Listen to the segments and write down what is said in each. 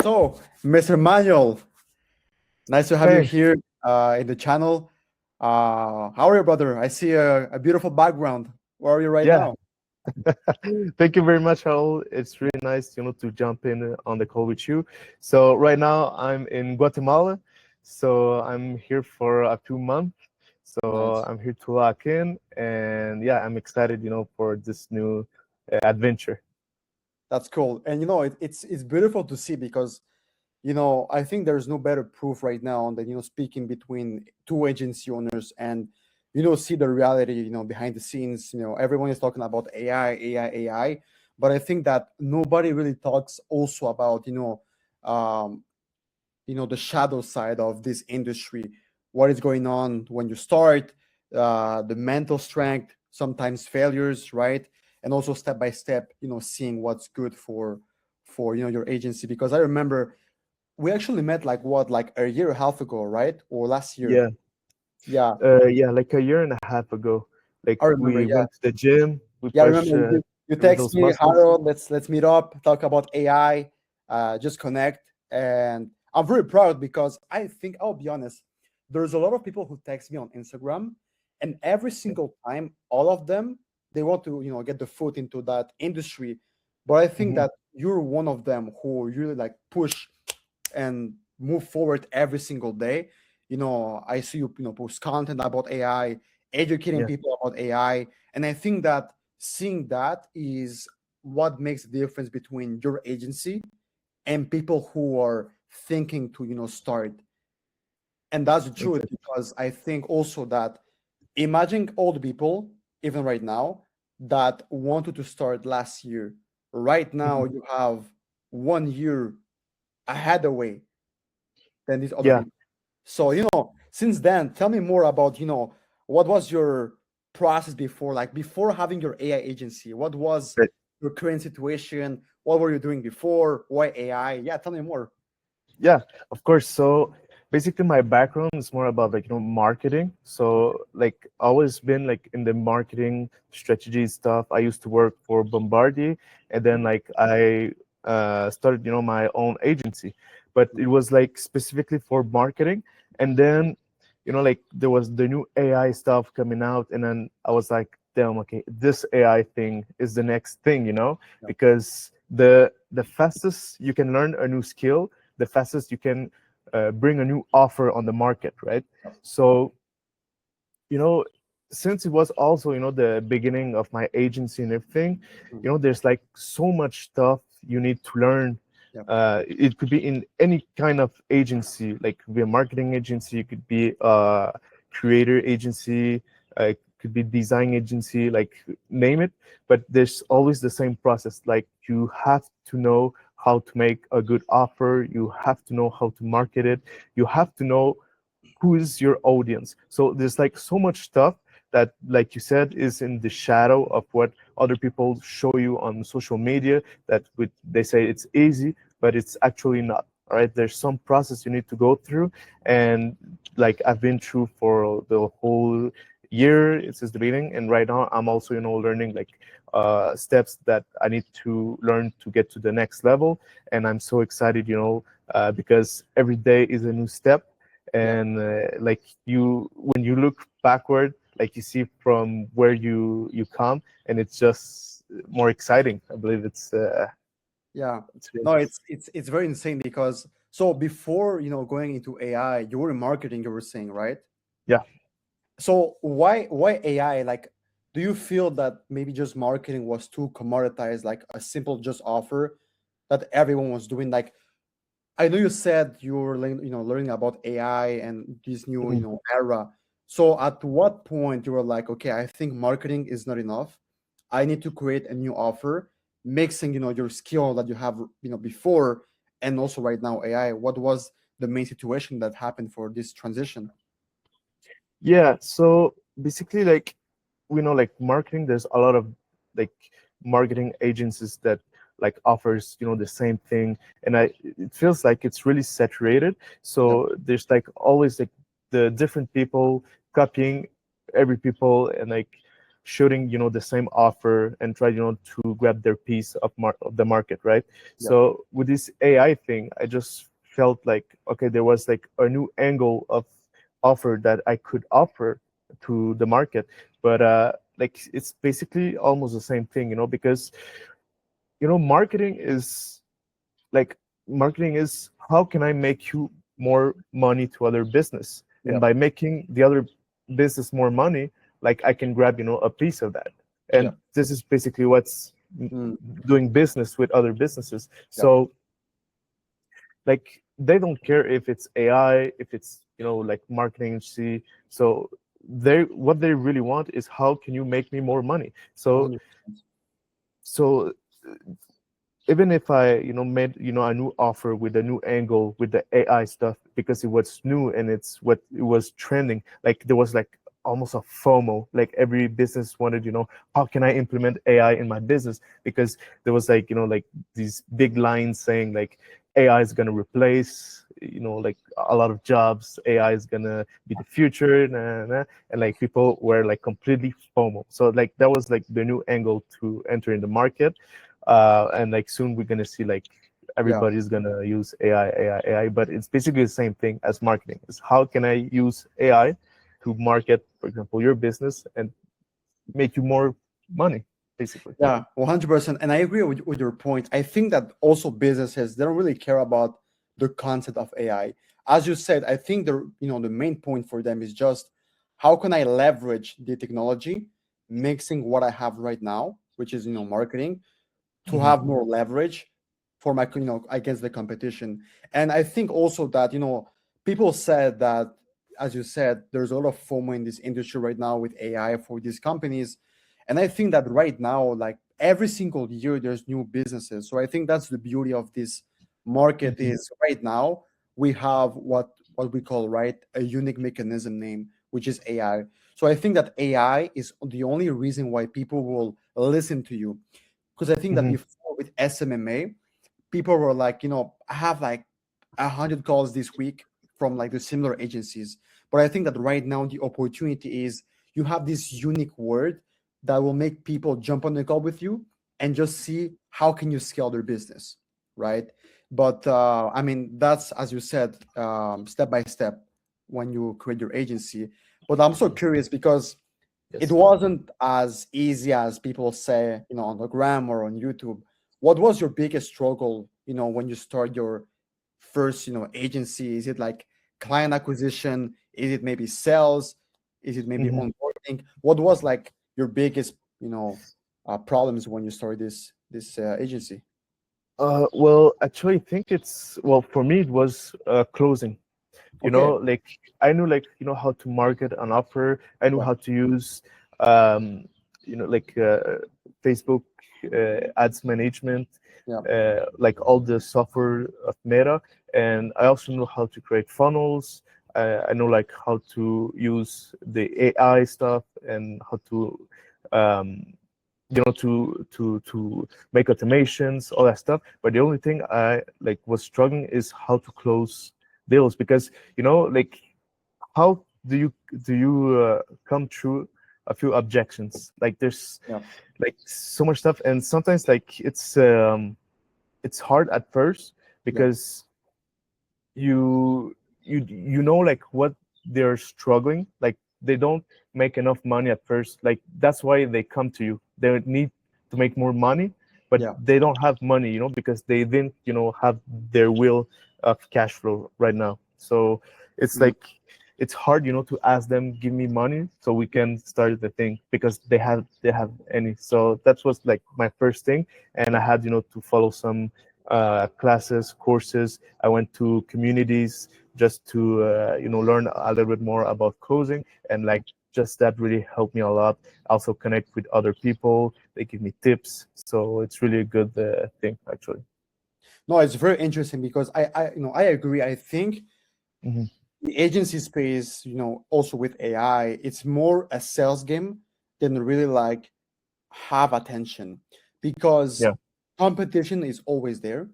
So, Mr. Manuel, nice to have you Hey, here in the channel. How are you, brother? I see a beautiful background. Where are you right yeah, now? thank you very much, Raul. It's really nice, to jump in on the call with you. So right now I'm in Guatemala, so I'm here for a few months. So Nice. I'm here to lock in, and yeah, I'm excited, for this new adventure. That's cool. And it's beautiful to see because I think there's no better proof right now than speaking between two agency owners and see the reality behind the scenes. Everyone is talking about AI, AI, AI, but I think that nobody really talks also about um, the shadow side of this industry, what is going on when you start, the mental strength, sometimes failures, right? And also step by step, seeing what's good for your agency. Because I remember we actually met like what, like a year and a half ago, right? Or last year. Yeah, Yeah, yeah, like a year and a half ago, like I remember. we Yeah, went to the gym, we yeah, I pushed, remember you text those me, muscles. Harold, let's meet up, talk about AI, just connect. And I'm very proud because I think, I'll be honest, there's a lot of people who text me on Instagram, and every single time, all of them, they want to, get the foot into that industry. But I think Hmm. that you're one of them who really like push and move forward every single day. I see you, post content about AI, educating Yeah, people about AI, and I think that seeing that is what makes the difference between your agency and people who are thinking to, start. And that's the truth exactly. because I think also that imagine all the people, even right now, that wanted to start last year. Right now, Mhm. you have 1 year ahead away than these other Yeah. people. So, since then, tell me more about, what was your process before, like before having your AI agency? What was your current situation? What were you doing before? Why AI? Yeah, tell me more. Yeah, of course. So basically, my background is more about like marketing. So like always been like in the marketing strategy stuff. I used to work for Bombardier, and then like I started my own agency, but it was like specifically for marketing. And then like there was the new AI stuff coming out, and then I was like, damn, okay, this AI thing is the next thing, Yeah. because the fastest you can learn a new skill, the fastest you can bring a new offer on the market, right? So, you know, since it was also, the beginning of my agency and everything, Mhm. there's like so much stuff you need to learn. Yeah. It could be in any kind of agency, like it could be a marketing agency, it could be a creator agency, it could be design agency, like name it. But there's always the same process. Like you have to know how to make a good offer, you have to know how to market it, you have to know who is your audience. So there's like so much stuff that, like you said, is in the shadow of what other people show you on social media, that they say it's easy, but it's actually not. All right, there's some process you need to go through, and like I've been through for the whole year since the beginning, and right now I'm also learning like steps that I need to learn to get to the next level. And I'm so excited, because every day is a new step. Yeah. And like you, when you look backward, like you see from where you come, and it's just more exciting. I believe Yeah. it's really No, nice. it's very insane because so before, going into AI, you were in marketing, you were saying, right? Yeah. So why AI? Like, do you feel that maybe just marketing was too commoditized, like a simple just offer that everyone was doing? Like, I know you said you were learning about AI and this new Mhm. era. So at what point you were like, okay, I think marketing is not enough. I need to create a new offer, mixing your skill that you have before and also right now AI. What was the main situation that happened for this transition? Yeah. So basically, like we know, like marketing, there's a lot of like marketing agencies that like offers the same thing, and it feels like it's really saturated. Yeah, So there's like always like the different people copying every people, and like shooting the same offer and try to grab their piece of the market, right? So with this AI thing, I just felt like, okay, there was like a new angle of offer that I could offer to the market. But like it's basically almost the same thing, because marketing is like marketing is how can I make you more money to other business, and by making the other business more money, like I can grab a piece of that. And this is basically what's doing business with other businesses. So like they don't care if it's AI, if it's like marketing agency. So what they really want is how can you make me more money. So 100%. so even if I made a new offer with a new angle with the AI stuff, because it was new and it was trending, like there was like almost a FOMO, like every business wanted, how can I implement AI in my business? Because there was like like these big lines saying like AI is going to replace like a lot of jobs, AI is going to be the future, and like people were like completely FOMO. So like that was like the new angle to enter in the market. And like soon we're gonna see like everybody's gonna use AI, but it's basically the same thing as marketing. Is how can I use AI to market, for example, your business and make you more money, basically. Yeah, 100%. And I agree with your point. I think that also businesses, they don't really care about the concept of AI. As you said, I think the main point for them is just how can I leverage the technology, mixing what I have right now, which is marketing, to have more leverage for my against the competition. And I think also that people said that, as you said, there's a lot of FOMO in this industry right now with AI for these companies. And I think that right now, like every single year, there's new businesses. So I think that's the beauty of this market is right now we have what we call, right, a unique mechanism name, which is AI. So I think that AI is the only reason why people will listen to you. Because I think that before with SMMA, people were like, I have like 100 calls this week from like the similar agencies. But I think that right now the opportunity is you have this unique word that will make people jump on the call with you and just see how can you scale their business, right? But I mean, that's, as you said, step by step when you create your agency. But I'm so curious because it wasn't as easy as people say, on the gram or on YouTube. What was your biggest struggle, when you start your first, agency? Is it like client acquisition? Is it maybe sales? Is it maybe onboarding? What was like your biggest, problems when you started this agency? Well, actually, I think for me it was closing. Okay. Like I knew like how to market an offer. I knew Yeah. how to use like Facebook ads management, Yeah. like all the software of Meta, and I also know how to create funnels. I know like how to use the AI stuff and how to to make automations, all that stuff. But the only thing I like was struggling is how to close deals, because like how do you come through a few objections? Like there's Yeah. like so much stuff, and sometimes like it's hard at first Yeah. because you know like what they're struggling, like they don't make enough money at first, like that's why they come to you. They need to make more money, but Yeah. they don't have money, because they didn't have their will of cash flow right now. So it's Mm. like it's hard to ask them give me money so we can start the thing, because they have any. So that was like my first thing, and I had to follow some classes, courses. I went to communities just to learn a little bit more about coding, and like just that really helped me a lot. Also connect with other people. They give me tips, so it's really a good thing actually. No, it's very interesting because I agree. I think Hmm. the agency space, also with AI, it's more a sales game than really like have attention, because Yeah. competition is always there.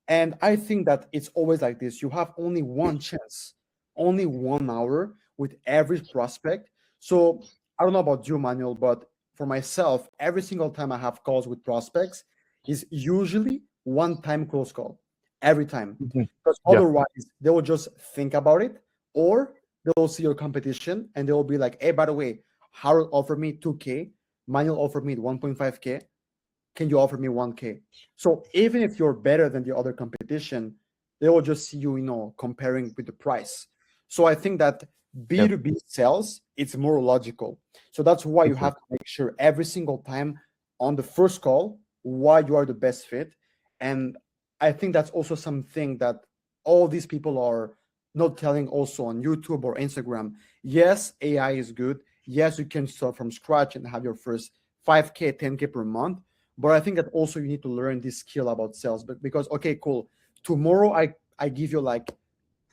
And I think that it's always like this. You have only one chance, only 1 hour with every prospect. So I don't know about you, Manuel, but for myself, every single time I have calls with prospects is usually one-time close call every time, Mhm. because Yeah. otherwise they will just think about it, or they'll see your competition and they'll be like, hey, by the way, Harold offered me 2K, Manuel offered me 1.5K, can you offer me 1K? So even if you're better than the other competition, they will just see you, comparing with the price. So I think that Yeah. B2B sales, it's more logical. So that's why you Mhm. have to make sure every single time on the first call why you are the best fit. And I think that's also something that all these people are not telling also on YouTube or Instagram. Yes, AI is good. Yes, you can start from scratch and have your first 5K, 10K per month. But I think that also you need to learn this skill about sales. But because, okay, cool. Tomorrow I give you like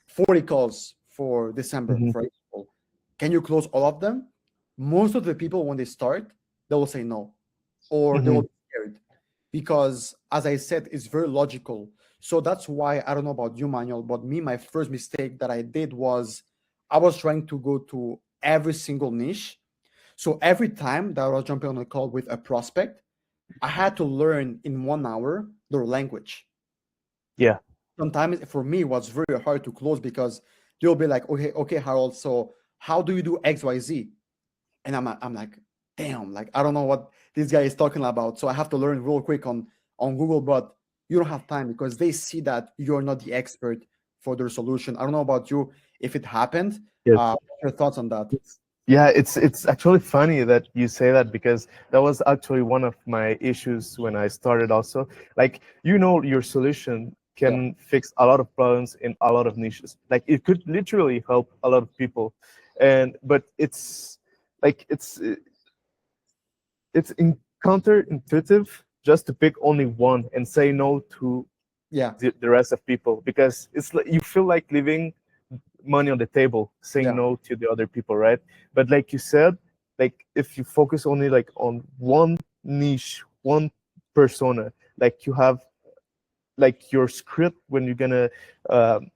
40 calls for December, Mhm. for example. Can you close all of them? Most of the people, when they start, they will say no, or they will Mhm. be scared because, as I said, it's very logical. So that's why I don't know about you, Manuel, but me, my first mistake that I did was I was trying to go to every single niche. So every time that I was jumping on a call with a prospect, I had to learn in 1 hour their language. Yeah. Sometimes for me, it was very hard to close because they'll be like, okay, Harold, so how do you do XYZ? And I'm like, damn, like I don't know what this guy is talking about. So I have to learn real quick on Google, but you don't have time because they see that you're not the expert for their solution. I don't know about you if it happened. Yes. What's your thoughts on that? Yeah, it's actually funny that you say that because that was actually one of my issues when I started also. Like, your solution Yeah, can fix a lot of problems in a lot of niches. Like it could literally help a lot of people. But it's like it's counterintuitive just to pick only one and say no to yeah, the rest of people, because it's like you feel like leaving money on the table, saying yeah, no to the other people, right? But like you said, like if you focus only like on one niche, one persona, like you have like your script when you're gonna um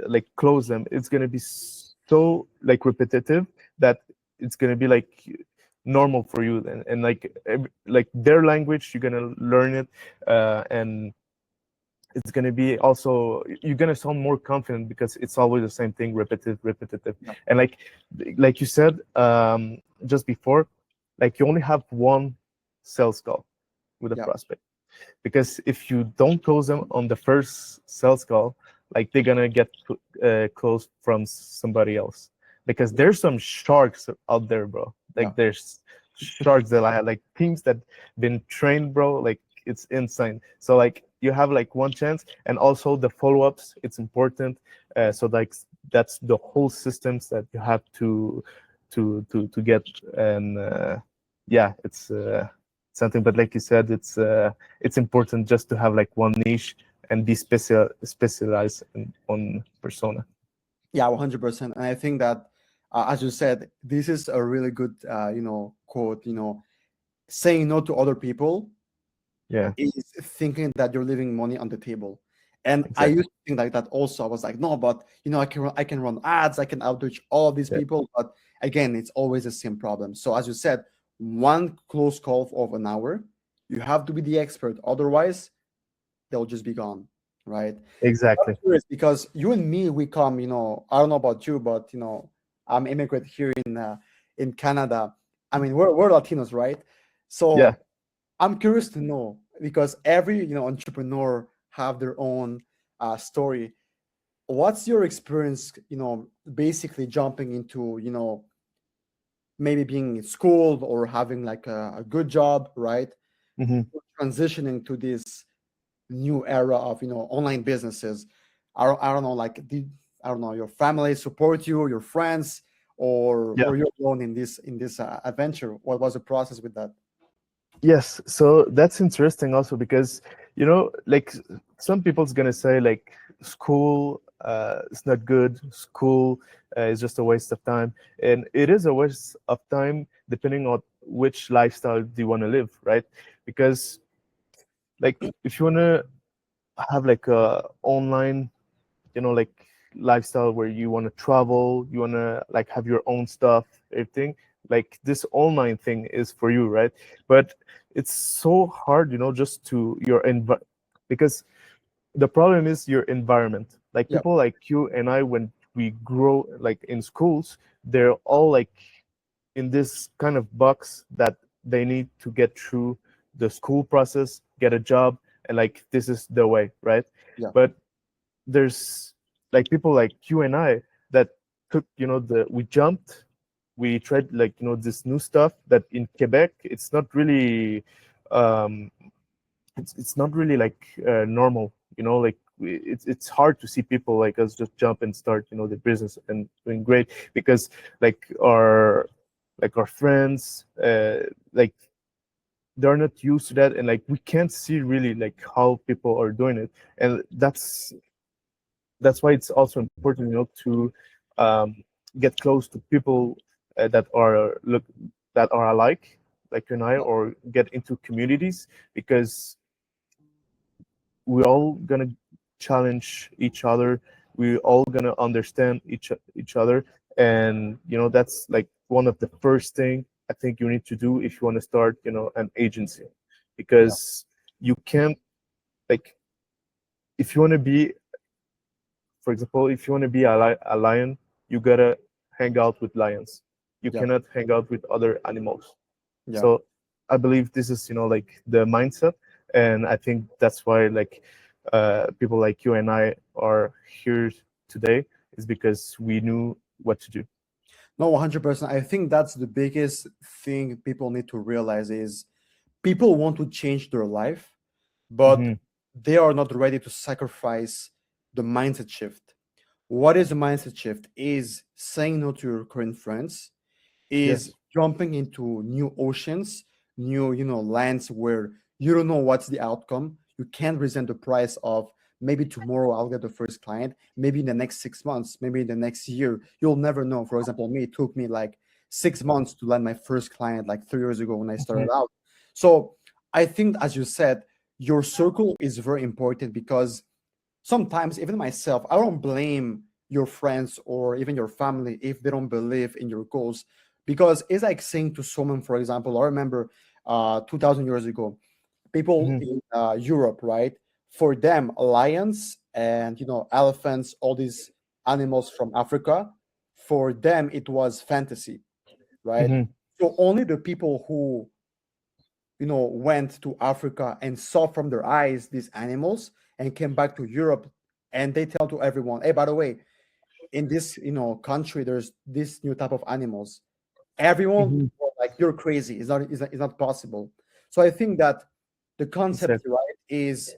like close them, it's gonna be so like repetitive that it's gonna be like normal for you, and like like their language, you're gonna learn it, and it's going to be also, you're going to sound more confident because it's always the same thing, repetitive. yeah, And like you said, just before, like you only have one sales call with a yeah, prospect, because if you don't close them on the first sales call, like they're going to get closed from somebody else, because yeah, there's some sharks out there, bro. yeah, Like there's sharks that like teams that been trained, bro, like it's insane. So like you have like one chance, and also the follow-ups, it's important. So like that's the whole systems that you have to get. And yeah, it's something. But like you said, it's important just to have like one niche and be specialized on persona. yeah, 100%. And I think that, as you said, this is a really good, quote. Saying no to other people Yeah, is thinking that you're leaving money on the table. And I exactly. used to think like that also. I was like, no, but I can run ads, I can outreach all of these Yeah, people, but again, it's always the same problem. So as you said, one close call of an hour, you have to be the expert. Otherwise, they'll just be gone, right? I'm exactly. curious because you and me, we come, I don't know about you, but I'm immigrant here in Canada. I mean, we're Latinos, right? Yeah. So I'm curious to know because every entrepreneur have their own story. What's your experience? Basically jumping into maybe being in school or having like a good job, right? Hmm. Transitioning to this new era of online businesses. I don't know, like I don't know, your family support you, your friends, or Yeah. were you alone in this adventure? What was the process with that? Yes, so that's interesting also because like some people's gonna say like school is not good, school is just a waste of time, and it is a waste of time depending on which lifestyle do you want to live, right? Because like if you want to have like a online, like lifestyle where you want to travel, you want to like have your own stuff, everything, like this online thing is for you, right? But it's so hard, just to because the problem is your environment. Like Yeah. people like you and I, when we grow like in schools, they're all like in this kind of box that they need to get through the school process, get a job, and like this is the way, right? Yeah. But there's like people like you and I that took, we jumped, we tried like, this new stuff that in Quebec, it's not really, um, it's not really like normal, like it's hard to see people like us just jump and start, the business and doing great because like our friends, like they're not used to that, and like we can't see really like how people are doing it, and that's why it's also important, to um, get close to people that are alike, like you and I, or get into communities, because we're all gonna challenge each other. We're all gonna understand each other, and that's like one of the first thing I think you need to do if you want to start, an agency, Yeah. because you can't, like, if you want to be, for example, if you want to be a lion, you gotta hang out with lions. You Yeah. cannot hang out with other animals. Yeah. So I believe this is, like the mindset, and I think that's why like people like you and I are here today, is because we knew what to do. No, 100%. I think that's the biggest thing people need to realize is people want to change their life, but Hmm. they are not ready to sacrifice the mindset shift. What is a mindset shift? Is saying no to your current friends, is Yes. jumping into new oceans, new, lands where you don't know what's the outcome. You can't resent the price of maybe tomorrow I'll get the first client, maybe in the next 6 months, maybe in the next year. You'll never know. For example, me, it took me like 6 months to land my first client like 3 years ago when I Hmm. started out. So I think, as you said, your circle is very important because sometimes even myself, I don't blame your friends or even your family if they don't believe in your goals, because it's like saying to someone, for example, I remember 2000 years ago, people Hmm. in Europe, right? For them, lions and elephants, all these animals from Africa, for them it was fantasy, right? Hmm. So only the people who went to Africa and saw from their eyes these animals and came back to Europe, and they tell to everyone, hey, by the way, in this country there's this new type of animals. Everyone Hmm. was like, you're crazy, it's not possible. So I think that the concept, Exactly. right, is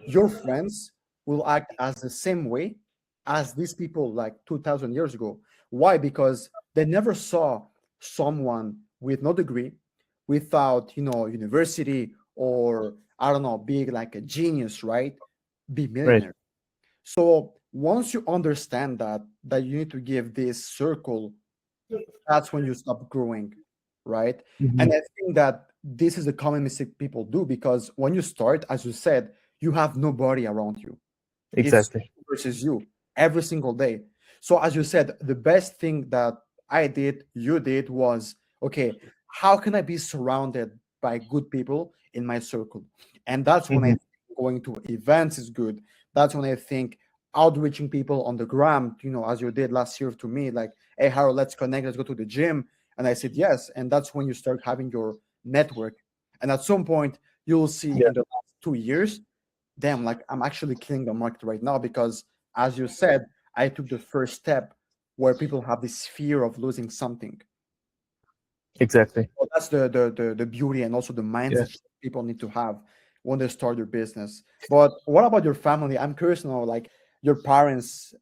your friends will act as the same way as these people like 2000 years ago. Why? Because they never saw someone with no degree, without university, or I don't know, being like a genius, right, be Right. millionaire. So once you understand that you need to give this circle, that's when you stop growing, right? Hmm. And I think that this is a common mistake people do, because when you start, as you said, you have nobody around you. It's Exactly. you versus you every single day. So as you said, the best thing that I did, you did, was, okay, how can I be surrounded by good people in my circle? And that's when I Hmm. think going to events is good. That's when I think outreaching people on the gram, as you did last year to me, like, hey, Harold, let's connect, let's go to the gym. And I said yes. And that's when you start having your network. And at some point, you'll see Yeah. in the last 2 years, damn, like I'm actually killing the market right now, because, as you said, I took the first step where people have this fear of losing something. Exactly. So that's the beauty and also the Yeah. mindset people need to have when they start their business. But what about your family? I'm curious to know, like, your parents,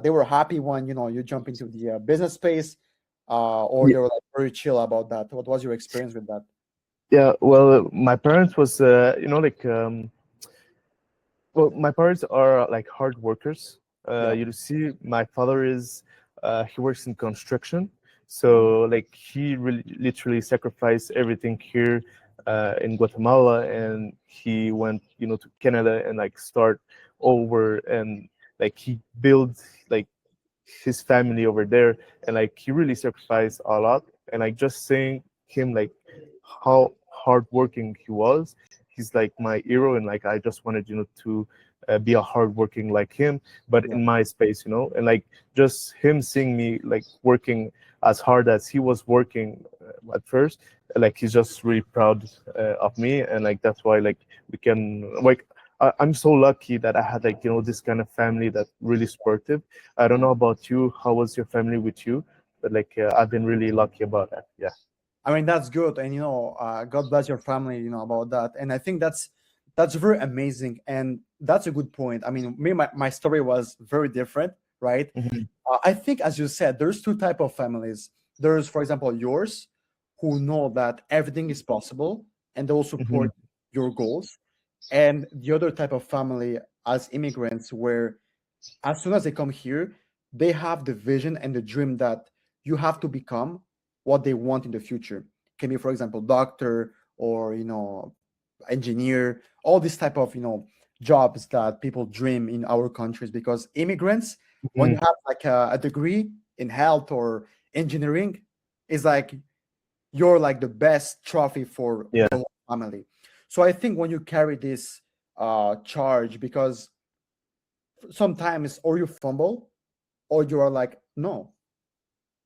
they were happy when you jump into the business space, or Yeah. they were like very chill about that. What was your experience with that? Yeah. Well, my parents was, like, well, my parents are like hard workers. Yeah. You see, my father is, he works in construction, so like he really literally sacrificed everything here in Guatemala, and he went, to Canada and like start over, and like he built like his family over there, and like he really sacrificed a lot. and like just saying him like how hardworking he was. He's like my hero, and like I just wanted to be a hardworking like him, but Yeah. in my space, and like just him seeing me like working as hard as he was working at first, like he's just really proud of me, and like that's why like we can like I'm so lucky that I had like this kind of family that really supportive. I don't know about you, how was your family with you, but like I've been really lucky about that. Yeah. I mean, that's good, and God bless your family, about that. And I think that's very amazing, and that's a good point. I mean, my story was very different, right? Mhm. I think, as you said, there's two type of families. There's, for example, yours, who know that everything is possible and they will Mhm. support your goals, and the other type of family as immigrants, where as soon as they come here, they have the vision and the dream that you have to become what they want in the future. Can be, for example, doctor or engineer, all these type of jobs that people dream in our countries. Because immigrants, when you Mhm. have like a degree in health or engineering, is like you're like the best trophy for Yeah. the whole family. So I think when you carry this charge, because sometimes or you fumble or you are like, no,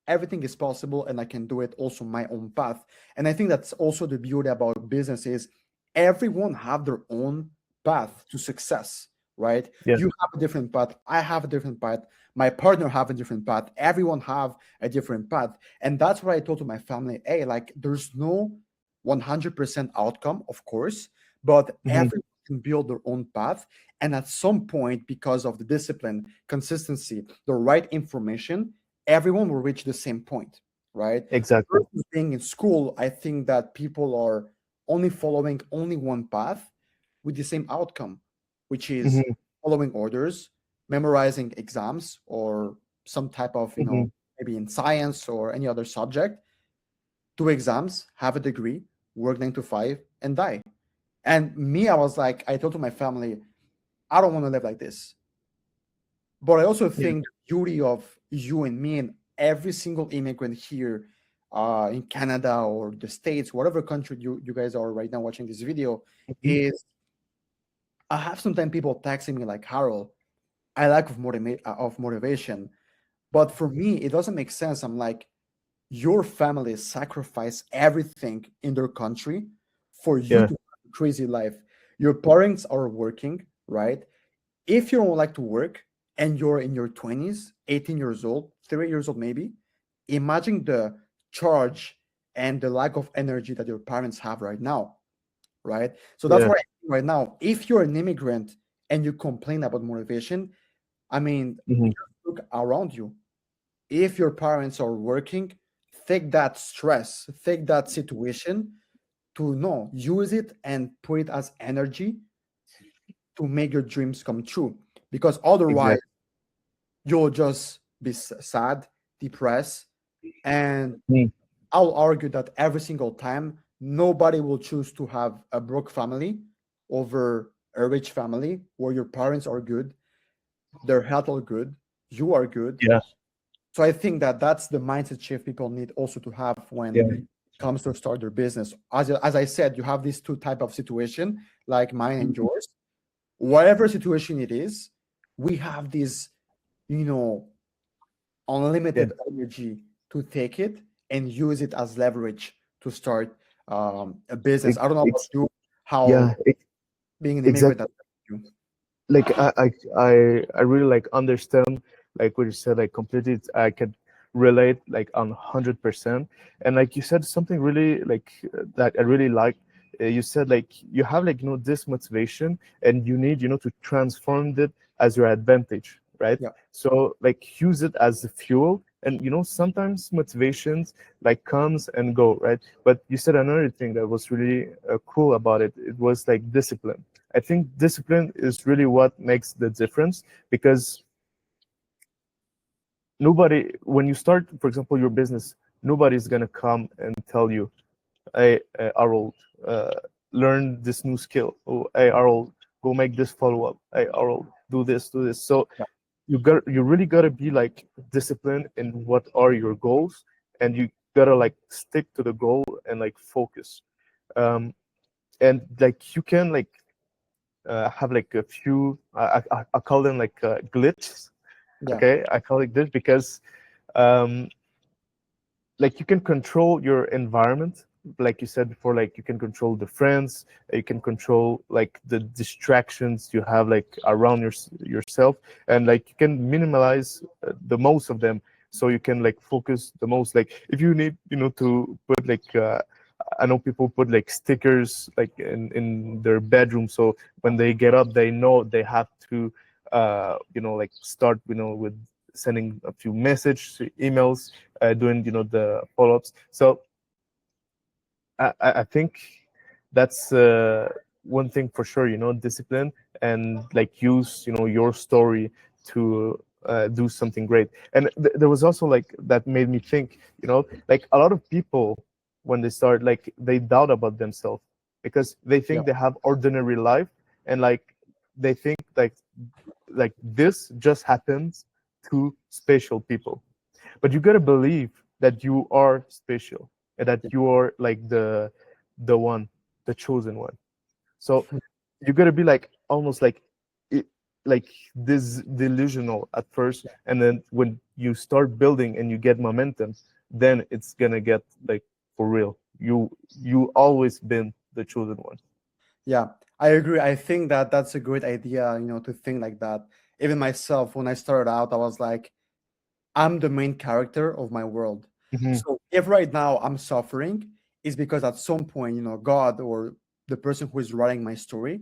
everything is possible and I can do it also my own path. And I think that's also the beauty about business is everyone have their own path to success, right? Yeah. You have a different path, I have a different path, my partner have a different path, everyone have a different path. And that's what I told to my family, hey, like there's no 100% outcome, of course, but Mhm. everyone can build their own path. And at some point, because of the discipline, consistency, the right information, everyone will reach the same point, right? Exactly. Versus being in school, I think that people are only following only one path with the same outcome, which is Mhm. following orders, memorizing exams, or some type of, Mhm. maybe in science or any other subject, do exams, have a degree, work 9 to 5, and die. And me, I was like, I told to my family, I don't want to live like this. But I also Yeah. think the beauty of you and me and every single immigrant here in Canada or the States, whatever country you guys are right now watching this video, Mhm. is I have sometimes people texting me like, Harold, I lack of motivation. But for me, it doesn't make sense. I'm like, your family sacrifice everything in their country for you Yeah. to have a crazy life. Your parents are working, right? If you don't like to work and you're in your 20s, 18 years old, 30 years old maybe, imagine the charge and the lack of energy that your parents have right now, right? So that's Yeah. why right now, if you're an immigrant and you complain about motivation, I mean, Mhm. just look around you. If your parents are working, take that stress, take that situation to no, use it and put it as energy to make your dreams come true. Because otherwise, Exactly. you'll just be sad, depressed, and Mhm. I'll argue that every single time nobody will choose to have a broke family over a rich family where your parents are good, their health are good, you are good. Yeah. So I think that that's the mindset shift people need also to have when Yeah. it comes to start their business. As I said, you have these two type of situation like mine and Mhm. yours. Whatever situation it is, we have this, you know, Yeah. unlimited energy to take it and use it as leverage to start a business. Ex- I don't know about ex- you, yeah. how being an immigrant Exactly. affects you. Like I really like understand like what you said, like completely. I can relate like on 100%. And like you said something really like that I really like. You said like you have like this motivation, and you need to transform it as your advantage, right? Yeah, So like use it as the fuel. And sometimes motivations like comes and go, right? But you said another thing that was really cool about it. It was like discipline. I think discipline is really what makes the difference, because nobody, when you start, for example, your business, nobody's gonna come and tell you, "Hey, Harold, uh, learn this new skill. Oh, hey, Harold, go make this follow up. Hey, Harold, do this, do this." So yeah, you really gotta be like disciplined in what are your goals, and you gotta like stick to the goal and like focus. And like you can like have like a few I call them like glitches. Yeah. Okay, I call it this because um like you can control your environment, like you said before, like you can control the friends, you can control like the distractions you have like around yourself, and like you can minimize the most of them, so you can like focus the most. Like if you need, you know, to put like I know people put like stickers like in their bedroom, so when they get up they know they have to you know, like start, you know, with sending a few message emails, doing, you know, the follow-ups. So I think that's one thing for sure, you know, discipline, and like use, you know, your story to do something great. And there was also like that made me think, you know, like a lot of people when they start, like they doubt about themselves because they Yeah. think they have ordinary life, and like they think like this just happens to special people. But you gotta believe that you are special and that you are like the one, the chosen one. So you gotta be like almost like it, like this delusional at first, and then when you start building and you get momentum, then it's gonna get like for real. You always been the chosen one. Yeah, I agree. I think that that's a great idea, to think like that. Even myself, when I started out, I was like, I'm the main character of my world. Mhm. So if right now I'm suffering, it's because at some point, God or the person who is writing my story,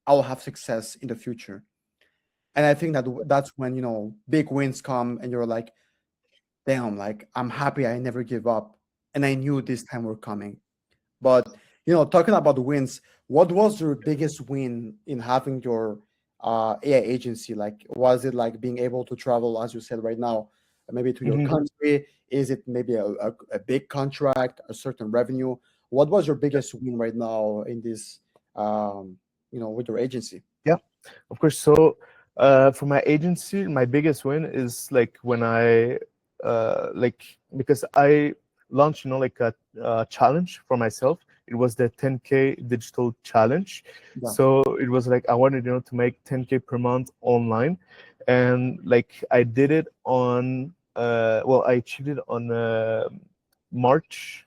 I will have success in the future. And I think that that's when, big wins come and you're like, damn, like I'm happy I never give up. And I knew this time were coming. But talking about the wins, what was your biggest win in having your AI agency? Like, was it like being able to travel, as you said right now, maybe to your Mhm. country? Is it maybe a big contract, a certain revenue? What was your biggest win right now in this, with your agency? Yeah, of course. So, for my agency, my biggest win is like when I, like, because I launched, you know, like a challenge for myself. It was the 10K digital challenge. Yeah. So it was like I wanted, you know, to make 10K per month online, and like I did it on, well, I achieved it on March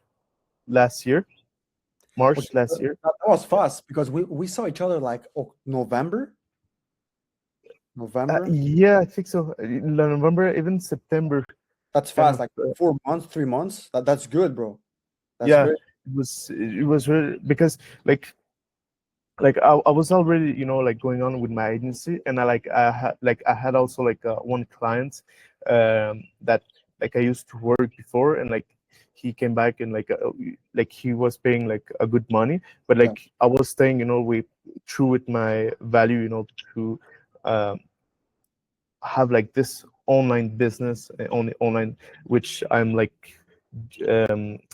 last year. Okay, March that last year. that was fast because we saw each other like November. November. Yeah, I think so. November, even September, That's kind fast, of. like 4 months, 3 months. That's good, bro. That's Yeah, great. it was really because like I was already, you know, like going on with my agency, and I had also like one client that like I used to work before, and like he came back and like he was paying like a good money, but Yeah. like I was staying, you know, with true with my value, you know, to um, have like this online business, only online, which I'm like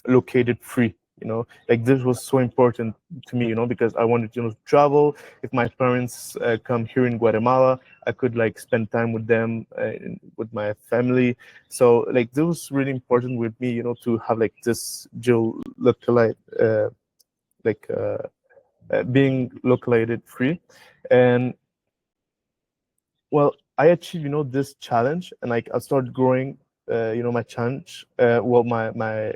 located free, you know, like this was so important to me, you know, because I wanted, you know, to travel. If my parents come here in Guatemala, I could like spend time with them, with my family. So like this was really important with me, you know, to have like this geo localite, like being localated free. And well, I achieved, you know, this challenge, and like I started growing, you know, my challenge, well, my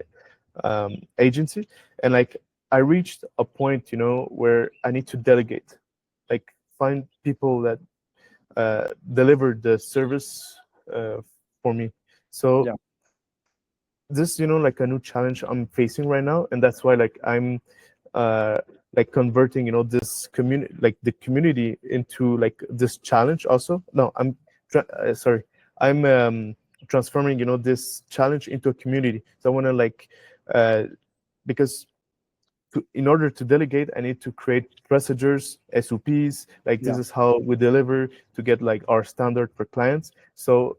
agency, and like I reached a point, you know, where I need to delegate, like find people that deliver the service for me. So Yeah. this, you know, like a new challenge I'm facing right now, and that's why like I'm uh like converting, you know, this community, like the community, into like this challenge also. No, sorry, I'm transforming, you know, this challenge into a community. So I want to like uh because in order to delegate, I need to create procedures, SOPs. Like this Yeah. is how we deliver to get like our standard for clients. So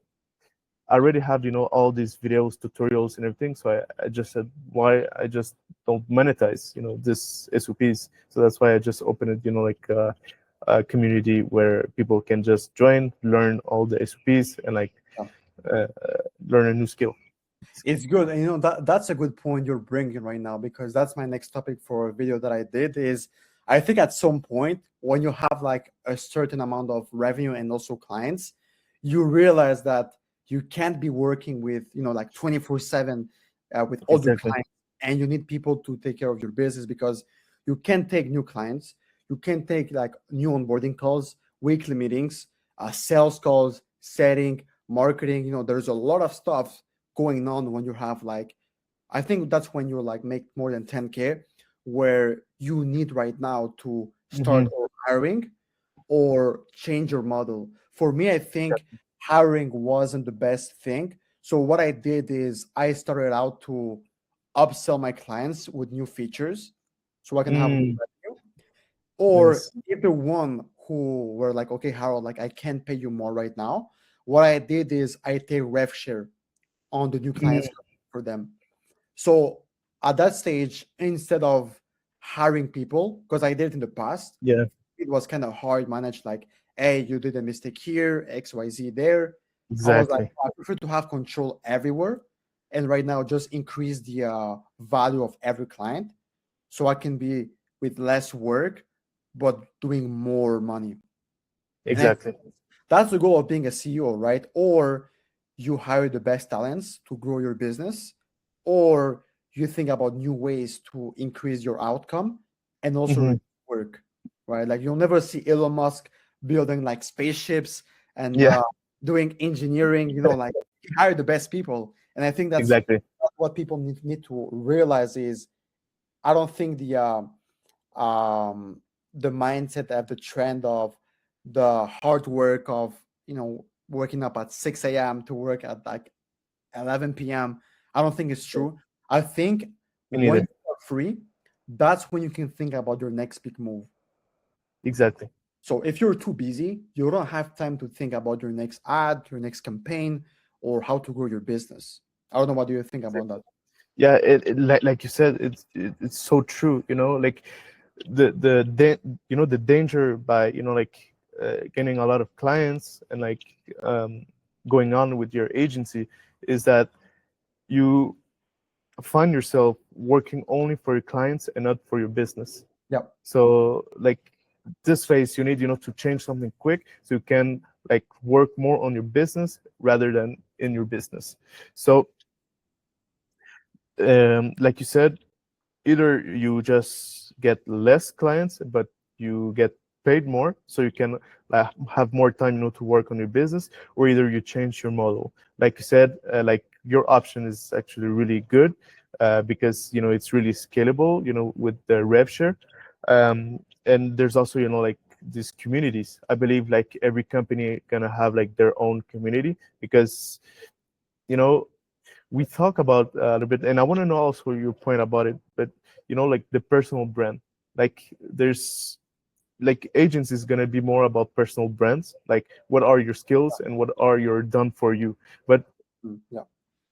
I already have, you know, all these videos, tutorials, and everything. So I just said, why I just don't monetize, you know, this SOPs. So that's why I just opened it, you know, like a community where people can just join, learn all the SOPs, and like Yeah. uh, learn a new skill. It's good. And that's a good point you're bringing right now, because that's my next topic for a video that I did. Is I think at some point when you have like a certain amount of revenue and also clients, you realize that you can't be working with like 24/7 with other Exactly. clients, and you need people to take care of your business, because you can't take new clients, you can take like new onboarding calls, weekly meetings, sales calls, setting, marketing. There's a lot of stuff going on when you have like, I think that's when you're like make more than 10K, where you need right now to start Mhm. or hiring or change your model. For me, I think hiring wasn't the best thing. So what I did is I started out to upsell my clients with new features so I can have more Mm, revenue. Or nice. if the one who were like, okay, Harold, like I can't pay you more right now, what I did is I take rev share on the new Mm, clients for them. So at that stage, instead of hiring people, because I did it in the past, yeah, it was kind of hard managed. Like, hey, you did a mistake here, XYZ there. I was like, exactly. I prefer to have control everywhere, and right now just increase the value of every client, so I can be with less work, but doing more money. And I think Exactly. that's the goal of being a CEO, right? Or you hire the best talents to grow your business, or you think about new ways to increase your outcome and also Hmm. reduce work, right? Like you'll never see Elon Musk building like spaceships and Yeah, doing engineering, like he hired the best people. And I think that's exactly. what people need to realize is I don't think um, the mindset of the trend of the hard work of working up at 6 a.m. to work at like 11 p.m. I don't think it's true. I think Me when neither. you are free, that's when you can think about your next big move. Exactly. So if you're too busy, you don't have time to think about your next ad, your next campaign, or how to grow your business. I don't know, what do you think about that? Yeah, like you said, it's so true. Like the danger by like getting a lot of clients and like um, going on with your agency is that you find yourself working only for your clients and not for your business. Yeah. So like this phase, you need to change something quick so you can like work more on your business rather than in your business. So like you said, either you just get less clients but you get paid more so you can have more time to work on your business, or either you change your model. Like you said, like your option is actually really good, because it's really scalable with the rev share. And there's also like these communities. I believe like every company gonna have like their own community, because you know we talk about a little bit, and I want to know also your point about it. But like the personal brand, like there's like agents is gonna be more about personal brands, like what are your skills and what are your done for you. But Yeah.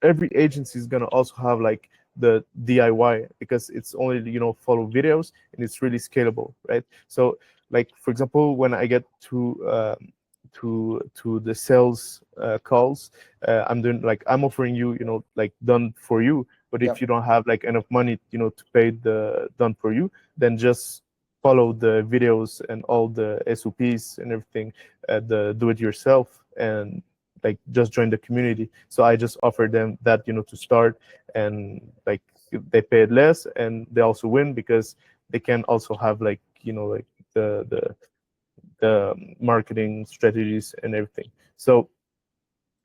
every agency is gonna also have like the DIY, because it's only follow videos and it's really scalable, right? So like for example, when I get to the sales calls, I'm doing like I'm offering you like done for you. But Yeah. if you don't have like enough money to pay the done for you, then just follow the videos and all the SOPs and everything, the do it yourself, and like just join the community. So I just offer them that to start, and like they pay it less and they also win because they can also have like like the marketing strategies and everything. So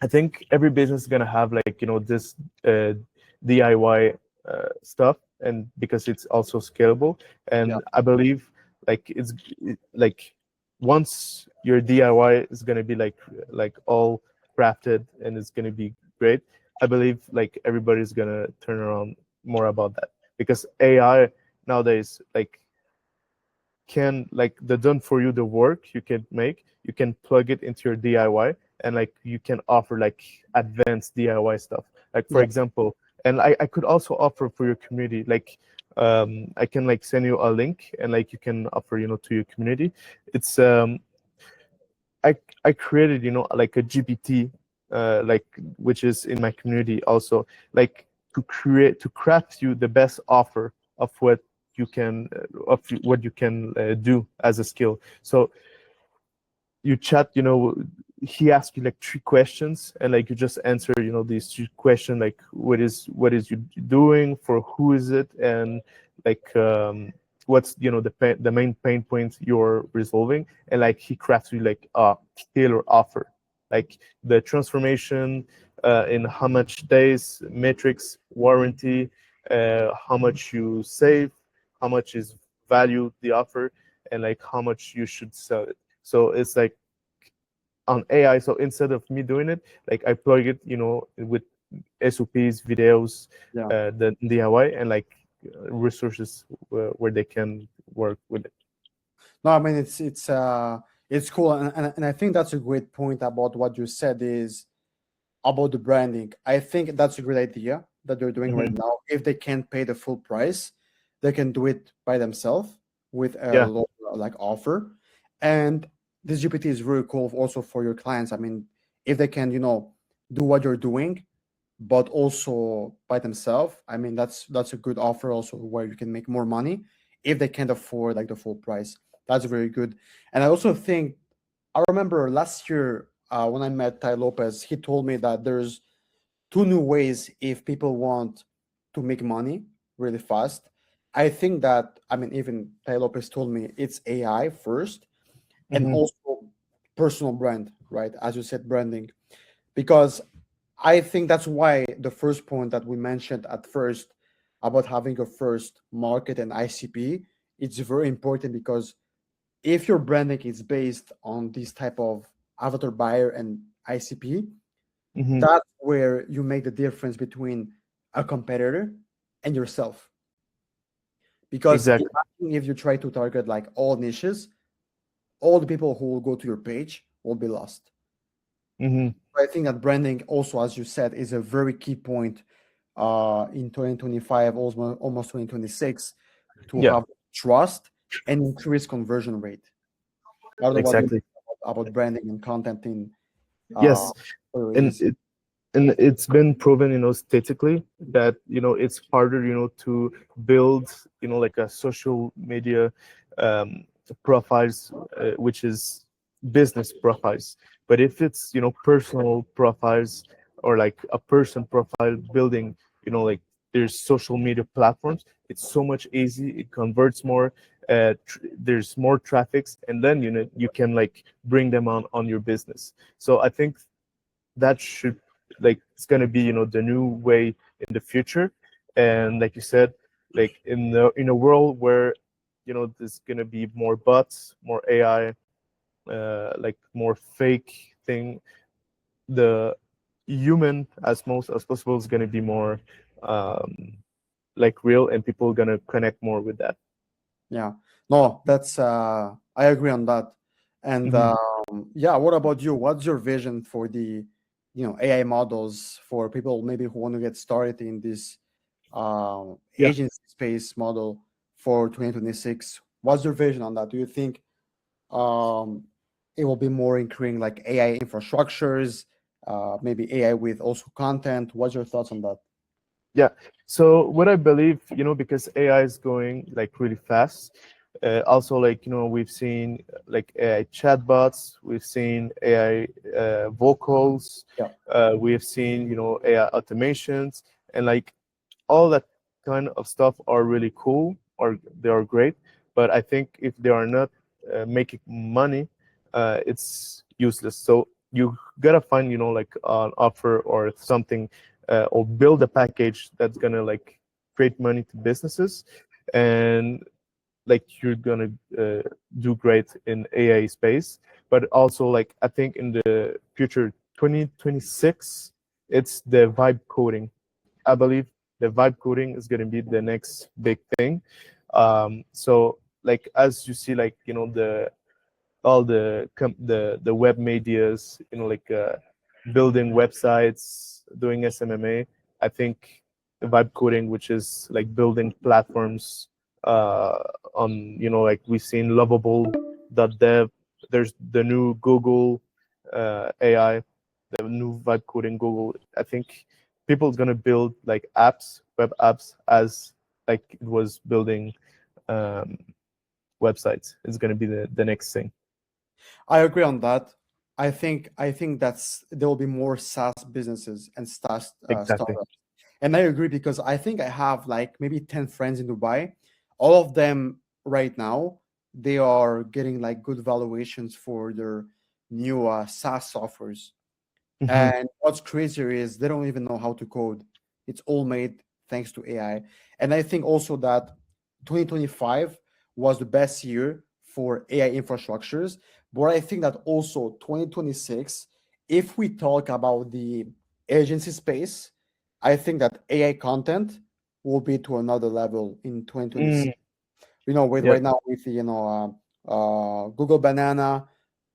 I think every business is gonna have like this DIY stuff, and because it's also scalable. Yeah. And I believe like like once your DIY is gonna be like all crafted and it's gonna be great, I believe like everybody's gonna turn around more about that, because AI nowadays like can like the done for you, the work you can make, you can plug it into your DIY, and like you can offer like advanced DIY stuff. Like for Yeah. example, and I could also offer for your community, like I can like send you a link and like you can offer to your community. It's I created like a GPT like which is in my community also, like to craft you the best offer of what you can what you can do as a skill. So you chat, he asks you like 3 questions, and like you just answer, these 3 questions, like what is you doing, for who is it, and like what's the main pain points you're resolving, and like he crafts you like a tailor offer, like the transformation in how much days, metrics, warranty, how much you save, how much is value the offer, and like how much you should sell it. So it's like on AI. So instead of me doing it, like I plug it, with SOPs, videos, Yeah. the DIY, and like resources where they can work with it. No, I mean it's cool, and I think that's a great point about what you said is about the branding. I think that's a great idea that they're doing right Mhm. now. If they can't pay the full price, they can do it by themselves with a Yeah. low like offer. And this GPT is really cool also for your clients. I mean, if they can, do what you're doing, but also by themselves, I mean that's a good offer also where you can make more money if they can't afford like the full price. That's very good. And I also think I remember last year when I met Ty Lopez, he told me that there's two new ways if people want to make money really fast. I think that, I mean, even Ty Lopez told me it's AI first and Hmm. also personal brand, right? As you said, branding. Because I think that's why the first point that we mentioned at first about having a first market and ICP, it's very important because if your branding is based on this type of avatar buyer and ICP, Hmm. that's where you make the difference between a competitor and yourself. Because Exactly. imagine if you try to target like all niches, all the people who will go to your page will be lost. Hmm. I think that branding also, as you said, is a very key point in 2025, almost 2026, to Yeah. have trust and increase conversion rate. I don't know what you Exactly. think about branding and content in uh, Yes. for and agency. it and it's been proven, statistically, that it's harder, to build, like a social media um, profiles, which is business profiles. But if it's, personal profiles, or like a person profile building, like there's social media platforms, it's so much easy, it converts more, there's more traffics, and then you can like bring them on your business. So I think that should, like, it's going to be, the new way in the future. And like you said, like in a world where there's going to be more bots, more AI, like more fake thing, the human as most as possible is going to be more like real, and people are going to connect more with that. Yeah, no, that's I agree on that. And Hmm. yeah, what about you? What's your vision for the AI models for people maybe who want to get started in this Yeah. agency space model for 2026? What's your vision on that? Do you think um, it will be more including like AI infrastructures, maybe AI with also content? What's your thoughts on that? Yeah. So what I believe, because AI is going like really fast. Also, like we've seen like AI chatbots, we've seen AI vocals, Yeah, we have seen AI automations, and like all that kind of stuff are really cool, or they are great. But I think if they are not making money, it's useless. So you gotta find like an offer or something, or build a package that's gonna like create money to businesses, and like you're gonna do great in AI space. But also, like, I think in the future, 2026, it's the vibe coding. I believe the vibe coding is going to be the next big thing. So like as you see, like the all the web medias, like building websites, doing SMMA. I think the vibe coding, which is like building platforms uh, on, like we've seen Lovable.dev. There's the new Google AI the new vibe code in Google, I think people's gonna build like apps, web apps, as like it was building um, websites. It's gonna be the next thing. I agree on that. I think that's there will be more SaaS businesses and SaaS Exactly. startups. And I agree because I think I have like maybe 10 friends in Dubai. All of them right now, they are getting like good valuations for their new SaaS softwares. Hmm. And what's crazier is they don't even know how to code. It's all made thanks to AI. And I think also that 2025 was the best year for AI infrastructures. But I think that also 2026, if we talk about the agency space, I think that AI content will be to another level in 2026. Mm, With yeah. right now with Google Banana,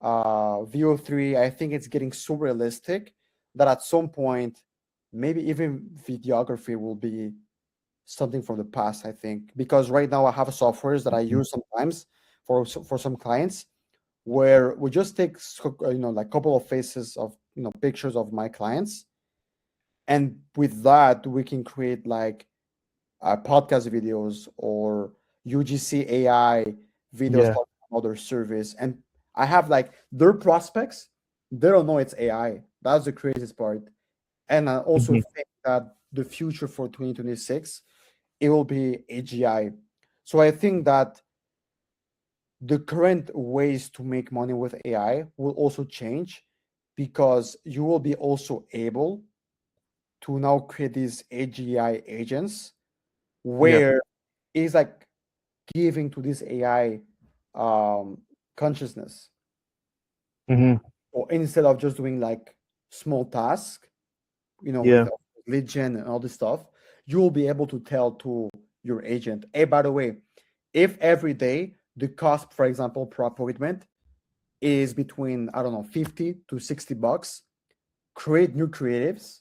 VO3, I think it's getting so realistic that at some point, maybe even videography will be something from the past. I think because right now I have softwares that I Mhm. use sometimes for some clients where we just take like couple of faces of pictures of my clients, and with that we can create like podcast videos or UGC AI videos Yeah. talking about their service. And I have like their prospects, they don't know it's AI. That's the craziest part. And I also Hmm. think that the future for 2026, it will be AGI. So I think that the current ways to make money with AI will also change because you will be also able to now create these AGI agents Yeah. where it's like giving to this AI um, consciousness, Hmm. or instead of just doing like small tasks, with Yeah. lead gen and all this stuff, you will be able to tell to your agent, hey, by the way, if every day the cost, for example, per appointment is between, I don't know, 50 to $60, create new creatives,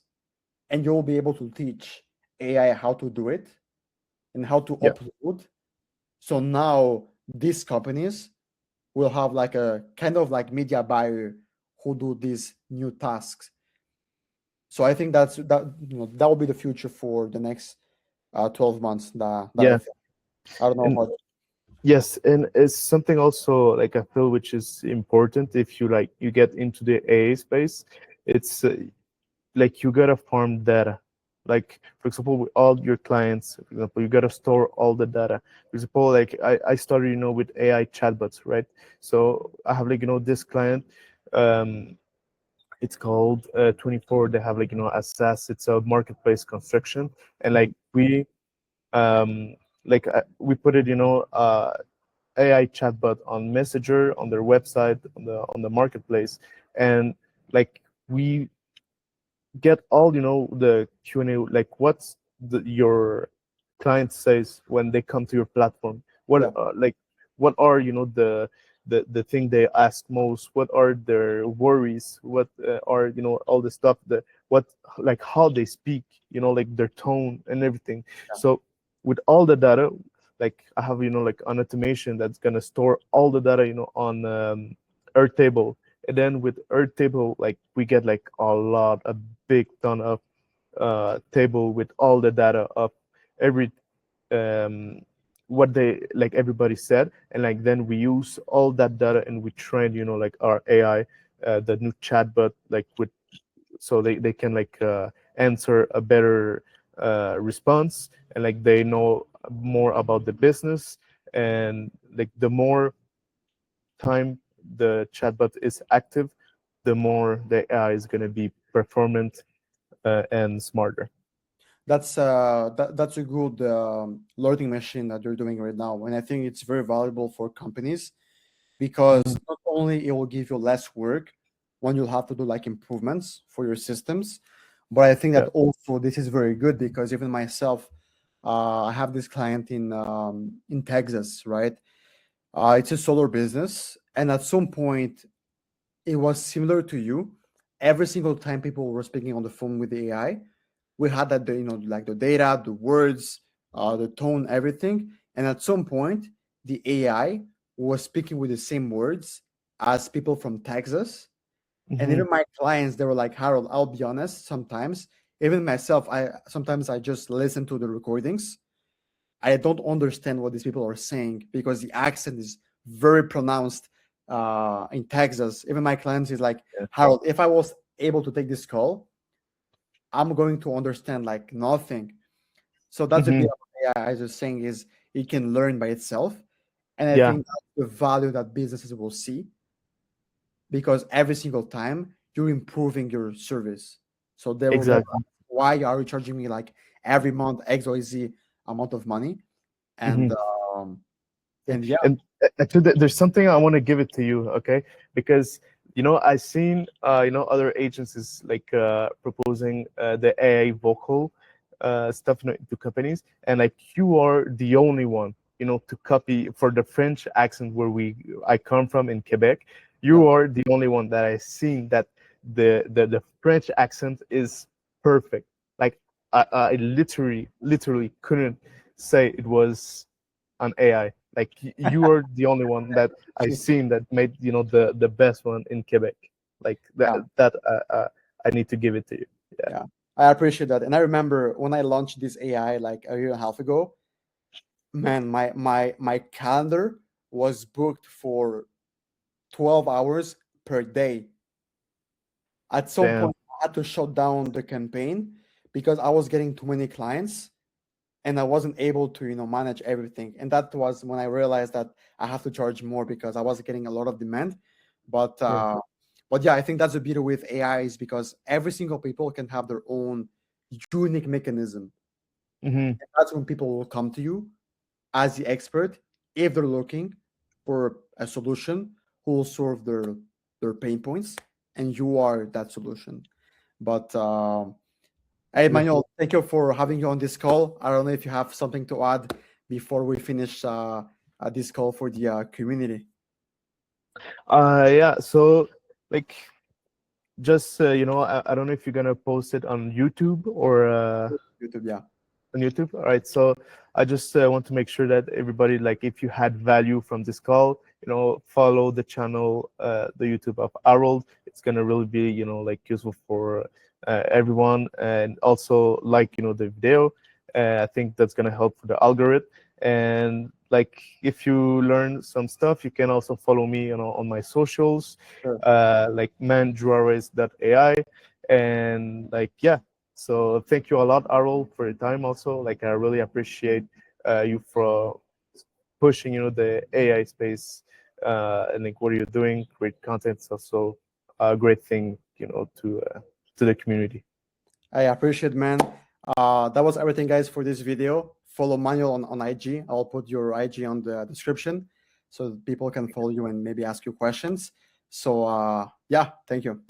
and you'll be able to teach AI how to do it and how to Yeah. upload. So now these companies will have like a kind of like media buyer who do these new tasks. So I think that will be the future for the next 12 months that I Yeah. think. I don't know And how. yes, and it's something also like I feel which is important if you like you get into the AA space. It's like you gotta farm data. Like for example, with all your clients, for example, you gotta store all the data. For example, like I started, with AI chatbots, right? So I have like this client, um, it's called 24. They have like a SaaS. It's a marketplace construction, and like um we put it, AI chatbot on Messenger, on their website, on the marketplace, and like we get all the Q&A, like what's your client says when they come to your platform, Yeah, what are the thing they ask most, what are their worries, what are all the stuff that what like how they speak, like their tone and everything. yeah. So with all the data, like I have like an automation that's gonna store all the data on Airtable. And then with Airtable, like we get like a big ton of table with all the data of every um, what they like everybody said, and like then we use all that data and we train like our AI, the new chatbot, like with so they can like answer a better response, and like they know more about the business, and like the more time the chatbot is active, the more the AI is going to be performant and smarter. That's a good learning machine that you're doing right now, and I think it's very valuable for companies because Mhm. not only it will give you less work when you'll have to do like improvements for your systems, but I think that Yeah. also this is very good because even myself, I have this client in Texas, right? It's a solar business, and at some point, it was similar to you. Every single time people were speaking on the phone with the AI, we had that like the data, the words, the tone, everything. And at some point, the AI was speaking with the same words as people from Texas, And Mhm. even my clients, they were like, Harold, I'll be honest, sometimes, even myself, sometimes I just listen to the recordings. I don't understand what these people are saying because the accent is very pronounced in Texas. Even my clients is like, Yeah. Harold, if I was able to take this call, I'm going to understand like nothing. So that's the Mhm. beauty of AI, as you're saying, is it can learn by itself. And I Yeah. think that's the value that businesses will see because every single time you're improving your service. So they will Exactly. ask, why are you charging me like every month XYZ amount of money? And Mhm. Yeah. and yeah, And actually, there's something I want to give it to you, okay? Because I've seen other agencies like proposing the AI vocal stuff to companies, and like you are the only one, to copy for the French accent where I come from in Quebec. yeah, You are the only one that I've seen that the French accent is perfect. Like I literally couldn't say it was an AI. Like you are the only one that I've seen that made the best one in Quebec. Like that yeah, that I need to give it to you. Yeah. yeah. I appreciate that. And I remember when I launched this AI like a year and a half ago, man, my calendar was booked for 12 hours per day. At some Damn. point, I had to shut down the campaign because I was getting too many clients and I wasn't able to, manage everything. And that was when I realized that I have to charge more because I was getting a lot of demand. But Yeah. but yeah, I think that's the beauty with AI is because every single people can have their own unique mechanism. Hmm. And that's when people will come to you as the expert if they're looking for a solution who will solve their pain points, and you are that solution. But hey, Yeah. Manuel, thank you for having you on this call. I don't know if you have something to add before we finish this call for the community. Yeah. So like just I don't know if you're gonna post it on YouTube or YouTube, yeah. on YouTube. All right. So I just want to make sure that everybody, like, if you had value from this call, follow the channel, the YouTube of Harold. It's gonna really be, like useful for everyone, and also like, the video. I think that's gonna help for the algorithm. And like, if you learn some stuff, you can also follow me, on my socials, Sure. like manjuarez.ai, and like, yeah. So thank you a lot, Arul, for your time. Also, like I really appreciate you for pushing, the AI space, and like what you're doing. Great content. It's also a great thing, to the community. I appreciate, man. That was everything, guys, for this video. Follow Manuel on IG. I'll put your IG on the description so that people can follow you and maybe ask you questions. So, yeah, thank you.